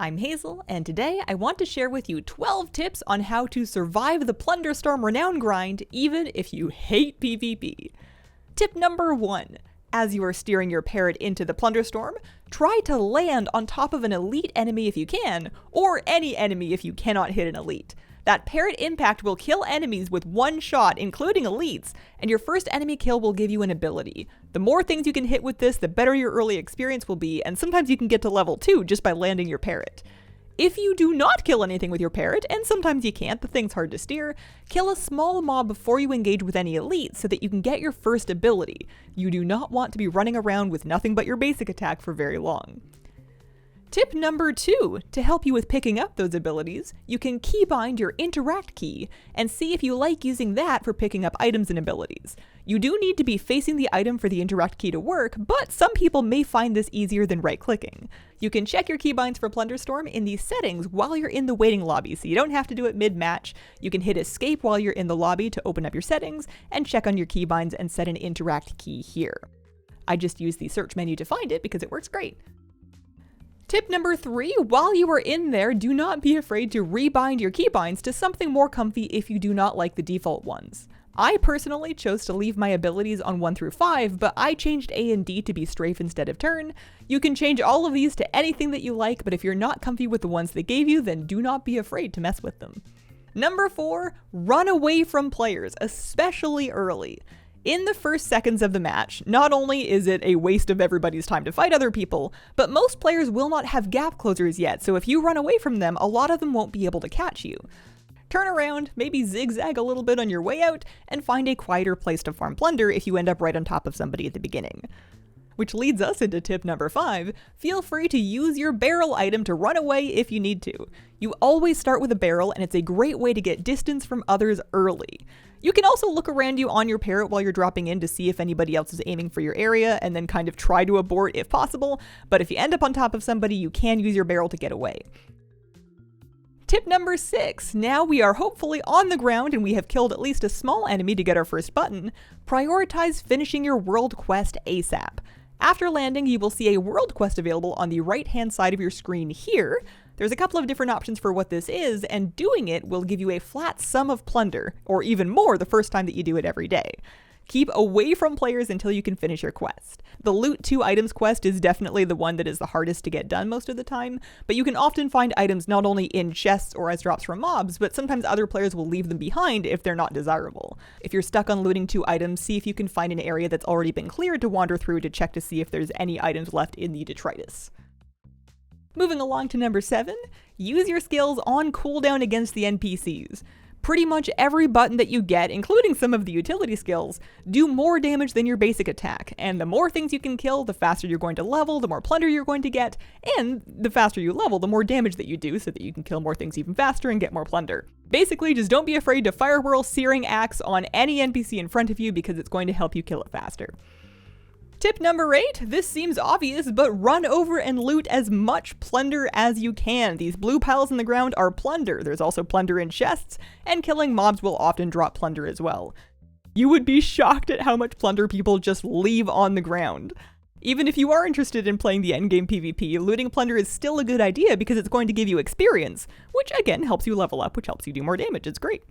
I'm Hazel, and today I want to share with you 12 tips on how to survive the Plunderstorm Renown grind even if you hate PvP. Tip number 1. As you are steering your Parrot into the Plunderstorm, try to land on top of an elite enemy if you can, or any enemy if you cannot hit an elite. That Parrot impact will kill enemies with one shot, including elites, and your first enemy kill will give you an ability. The more things you can hit with this, the better your early experience will be, and sometimes you can get to level 2 just by landing your Parrot. If you do not kill anything with your Parrot, and sometimes you can't, the thing's hard to steer, kill a small mob before you engage with any elites so that you can get your first ability. You do not want to be running around with nothing but your basic attack for very long. Tip number 2, to help you with picking up those abilities, you can keybind your interact key and see if you like using that for picking up items and abilities. You do need to be facing the item for the interact key to work, but some people may find this easier than right-clicking. You can check your keybinds for Plunderstorm in the settings while you're in the waiting lobby, so you don't have to do it mid-match. You can hit escape while you're in the lobby to open up your settings and check on your keybinds and set an interact key here. I just use the search menu to find it because it works great. Tip number 3, while you are in there, do not be afraid to rebind your keybinds to something more comfy if you do not like the default ones. I personally chose to leave my abilities on 1 through 5, but I changed A and D to be strafe instead of turn. You can change all of these to anything that you like, but if you're not comfy with the ones they gave you, then do not be afraid to mess with them. Number 4, run away from players, especially early. In the first seconds of the match, not only is it a waste of everybody's time to fight other people, but most players will not have gap closers yet, so if you run away from them, a lot of them won't be able to catch you. Turn around, maybe zigzag a little bit on your way out, and find a quieter place to farm plunder if you end up right on top of somebody at the beginning. Which leads us into tip number 5, feel free to use your barrel item to run away if you need to. You always start with a barrel, and it's a great way to get distance from others early. You can also look around you on your Parrot while you're dropping in to see if anybody else is aiming for your area, and then kind of try to abort if possible, but if you end up on top of somebody, you can use your barrel to get away. Tip number 6, now we are hopefully on the ground and we have killed at least a small enemy to get our first button, prioritize finishing your world quest ASAP. After landing, you will see a world quest available on the right-hand side of your screen here. There's a couple of different options for what this is, and doing it will give you a flat sum of plunder, or even more the first time that you do it every day. Keep away from players until you can finish your quest. The loot 2 items quest is definitely the one that is the hardest to get done most of the time, but you can often find items not only in chests or as drops from mobs, but sometimes other players will leave them behind if they're not desirable. If you're stuck on looting 2 items, see if you can find an area that's already been cleared to wander through to check to see if there's any items left in the detritus. Moving along to number 7, use your skills on cooldown against the NPCs. Pretty much every button that you get, including some of the utility skills, do more damage than your basic attack, and the more things you can kill, the faster you're going to level, the more plunder you're going to get, and the faster you level, the more damage that you do so that you can kill more things even faster and get more plunder. Basically, just don't be afraid to fire whirl Searing Axe on any NPC in front of you because it's going to help you kill it faster. Tip number 8, this seems obvious, but run over and loot as much plunder as you can. These blue piles in the ground are plunder. There's also plunder in chests, and killing mobs will often drop plunder as well. You would be shocked at how much plunder people just leave on the ground. Even if you are interested in playing the endgame PvP, looting plunder is still a good idea because it's going to give you experience, which again helps you level up, which helps you do more damage. It's great.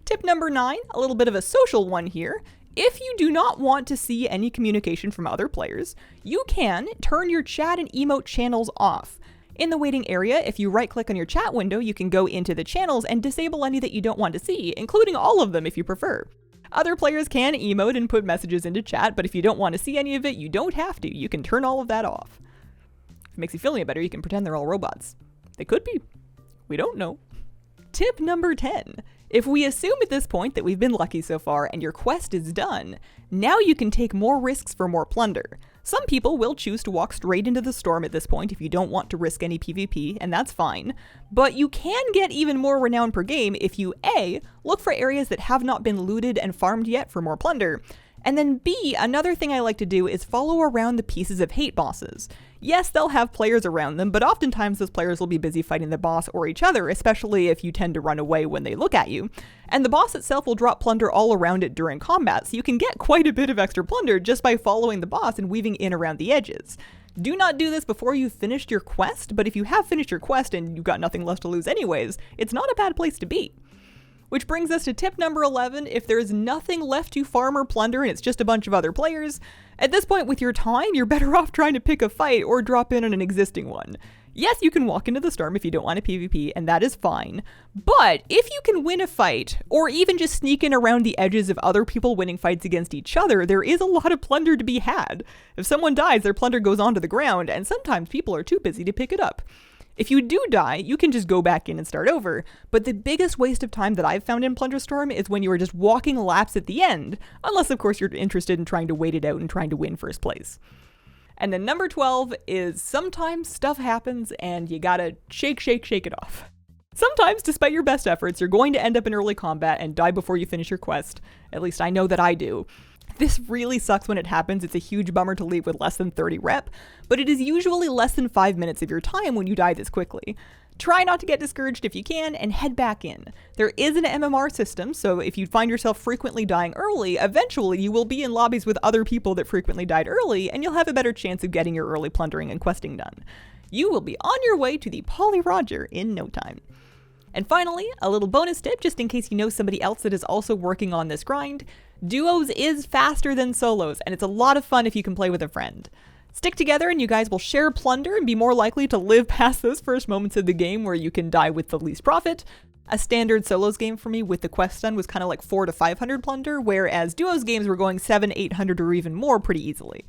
Tip number 9, a little bit of a social one here. If you do not want to see any communication from other players, you can turn your chat and emote channels off. In the waiting area, if you right-click on your chat window, you can go into the channels and disable any that you don't want to see, including all of them if you prefer. Other players can emote and put messages into chat, but if you don't want to see any of it, you don't have to. You can turn all of that off. If it makes you feel any better, you can pretend they're all robots. They could be. We don't know. Tip number 10. If we assume at this point that we've been lucky so far and your quest is done, now you can take more risks for more plunder. Some people will choose to walk straight into the storm at this point if you don't want to risk any PvP, and that's fine. But you can get even more renown per game if you A, look for areas that have not been looted and farmed yet for more plunder, and then B, another thing I like to do is follow around the pieces of hate bosses. Yes, they'll have players around them, but oftentimes those players will be busy fighting the boss or each other, especially if you tend to run away when they look at you. And the boss itself will drop plunder all around it during combat, so you can get quite a bit of extra plunder just by following the boss and weaving in around the edges. Do not do this before you've finished your quest, but if you have finished your quest and you've got nothing left to lose anyways, it's not a bad place to be. Which brings us to tip number 11, if there's nothing left to farm or plunder and it's just a bunch of other players, at this point with your time, you're better off trying to pick a fight or drop in on an existing one. Yes, you can walk into the storm if you don't want a PvP, and that is fine, but if you can win a fight, or even just sneak in around the edges of other people winning fights against each other, there is a lot of plunder to be had. If someone dies, their plunder goes onto the ground, and sometimes people are too busy to pick it up. If you do die, you can just go back in and start over, but the biggest waste of time that I've found in Plunderstorm is when you are just walking laps at the end, unless of course you're interested in trying to wait it out and trying to win first place. And then number 12 is sometimes stuff happens and you gotta shake it off. Sometimes, despite your best efforts, you're going to end up in early combat and die before you finish your quest. At least I know that I do. This really sucks when it happens. It's a huge bummer to leave with less than 30 rep, but it is usually less than 5 minutes of your time when you die this quickly. Try not to get discouraged if you can, and head back in. There is an MMR system, so if you find yourself frequently dying early, eventually you will be in lobbies with other people that frequently died early, and you'll have a better chance of getting your early plundering and questing done. You will be on your way to the Polly Roger in no time. And finally, a little bonus tip, just in case you know somebody else that is also working on this grind. Duos is faster than solos, and it's a lot of fun if you can play with a friend. Stick together and you guys will share plunder and be more likely to live past those first moments of the game where you can die with the least profit. A standard solos game for me with the quest done was kind of like 400 to 500 plunder, whereas duos games were going 700, 800 or even more pretty easily.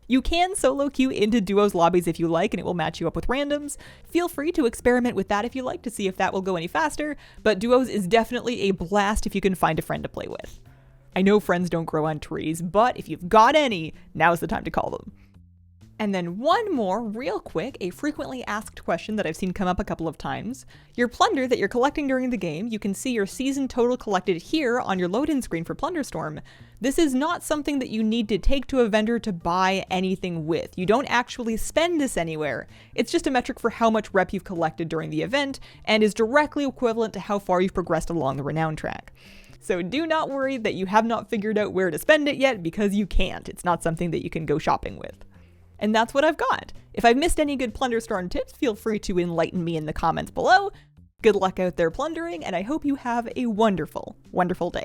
You can solo queue into duos lobbies if you like, and it will match you up with randoms. Feel free to experiment with that if you like to see if that will go any faster, but duos is definitely a blast if you can find a friend to play with. I know friends don't grow on trees, but if you've got any, now's the time to call them. And then one more, real quick, a frequently asked question that I've seen come up a couple of times. Your plunder that you're collecting during the game, you can see your season total collected here on your load-in screen for Plunderstorm. This is not something that you need to take to a vendor to buy anything with. You don't actually spend this anywhere. It's just a metric for how much rep you've collected during the event, and is directly equivalent to how far you've progressed along the Renown Track. So do not worry that you have not figured out where to spend it yet, because you can't. It's not something that you can go shopping with. And that's what I've got. If I've missed any good Plunderstorm tips, feel free to enlighten me in the comments below. Good luck out there plundering, and I hope you have a wonderful, wonderful day.